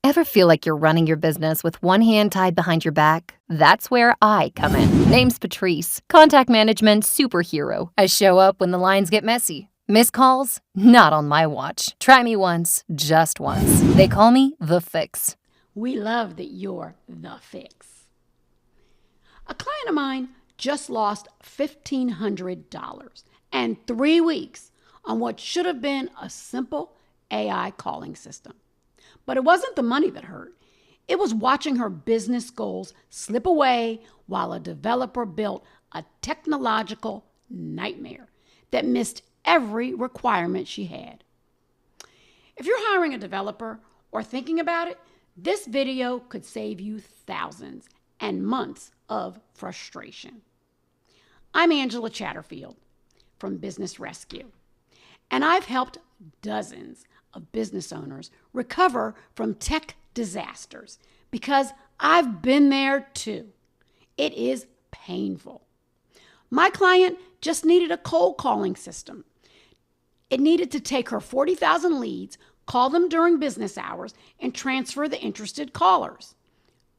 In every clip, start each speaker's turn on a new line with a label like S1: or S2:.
S1: Ever feel like you're running your business with one hand tied behind your back? That's where I come in. Name's Patrice, contact management superhero. I show up when the lines get messy. Missed calls? Not on my watch. Try me once, just once. They call me The Fix.
S2: We love that you're the fix. A client of mine just lost $1,500 and 3 weeks on what should have been a simple AI calling system. But it wasn't the money that hurt. It was watching her business goals slip away while a developer built a technological nightmare that missed every requirement she had. If you're hiring a developer or thinking about it, this video could save you thousands and months of frustration. I'm Angela Chatterfield from Business Rescue, and I've helped dozens of business owners recover from tech disasters because I've been there too. It is painful. My client just needed a cold calling system. It needed to take her 40,000 leads, call them during business hours, and transfer the interested callers.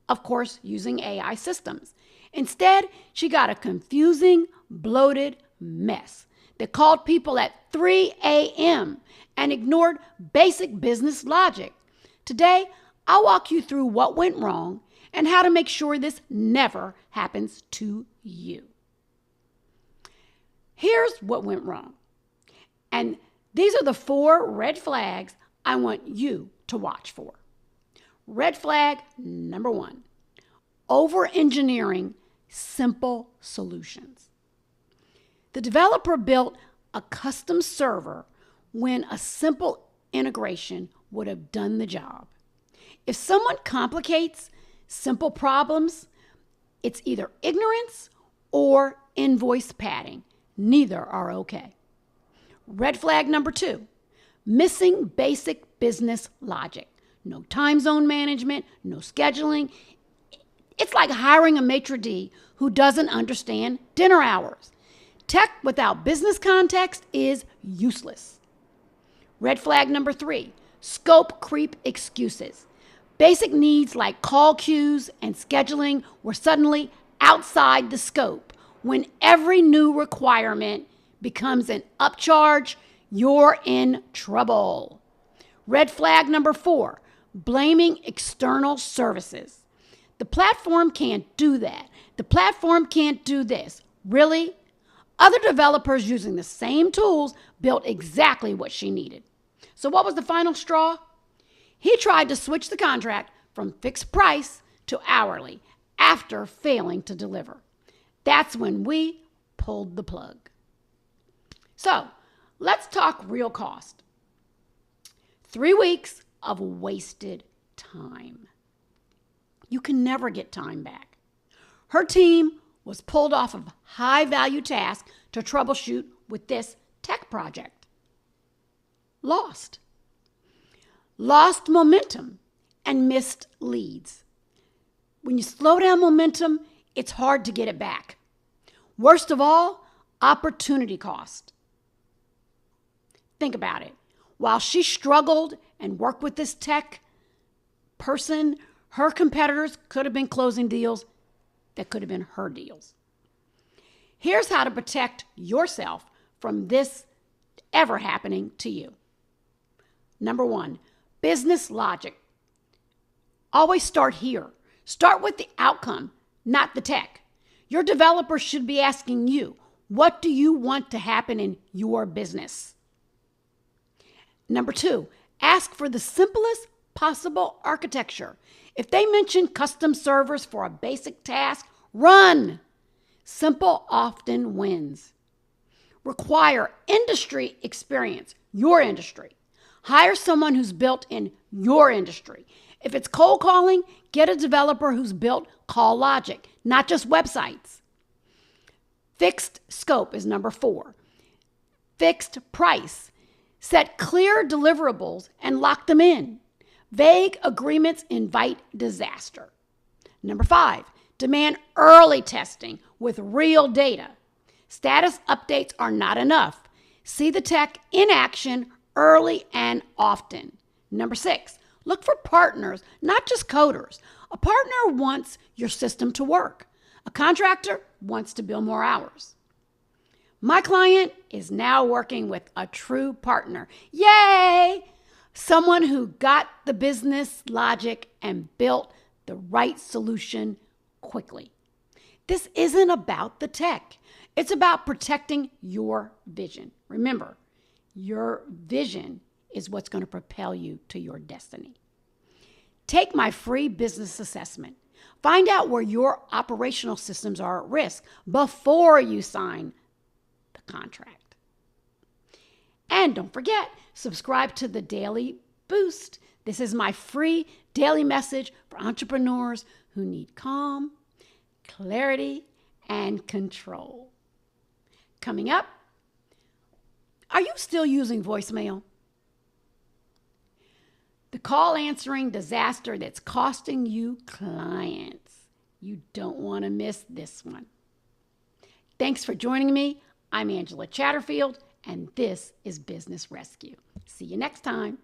S2: Of course, using AI systems. Instead, she got a confusing, bloated mess that called people at 3 a.m. and ignored basic business logic. Today, I'll walk you through what went wrong and how to make sure this never happens to you. Here's what went wrong. And these are the 4 red flags I want you to watch for. Red flag number 1, over-engineering simple solutions. The developer built a custom server when a simple integration would have done the job. If someone complicates simple problems, it's either ignorance or invoice padding. Neither are okay. Red flag number 2, missing basic business logic. No time zone management, no scheduling. It's like hiring a maitre d' who doesn't understand dinner hours. Tech without business context is useless. Red flag number 3, scope creep excuses. Basic needs like call queues and scheduling were suddenly outside the scope. When every new requirement becomes an upcharge, you're in trouble. Red flag number 4, blaming external services. The platform can't do that. The platform can't do this. Really? Other developers using the same tools built exactly what she needed. So what was the final straw? He tried to switch the contract from fixed price to hourly after failing to deliver. That's when we pulled the plug. So let's talk real cost. 3 weeks of wasted time. You can never get time back. Her team was pulled off of high-value tasks to troubleshoot with this tech project. Lost momentum and missed leads. When you slow down momentum, it's hard to get it back. Worst of all, opportunity cost. Think about it. While she struggled and worked with this tech person, her competitors could have been closing deals that could have been her deals. Here's how to protect yourself from this ever happening to you. Number 1, business logic. Always start here. Start with the outcome, not the tech. Your developer should be asking you, what do you want to happen in your business? Number 2, ask for the simplest possible architecture. If they mention custom servers for a basic task, run. Simple often wins. Require industry experience, your industry. Hire someone who's built in your industry. If it's cold calling, get a developer who's built call logic, not just websites. Fixed scope is number 4. Fixed price. Set clear deliverables and lock them in. Vague agreements invite disaster. Number 5, demand early testing with real data. Status updates are not enough. See the tech in action early and often. Number 6, Look for partners, not just coders. A partner wants your system to work. A contractor wants to bill more hours. My client is now working with a true partner. Yay! Someone who got the business logic and built the right solution quickly. This isn't about the tech. It's about protecting your vision. Remember, your vision is what's going to propel you to your destiny. Take my free business assessment. Find out where your operational systems are at risk before you sign the contract. And don't forget, subscribe to the Daily Boost. This is my free daily message for entrepreneurs who need calm, clarity, and control. Coming up, are you still using voicemail? The call answering disaster that's costing you clients. You don't want to miss this one. Thanks for joining me. I'm Angela Chatterfield, and this is Business Rescue. See you next time.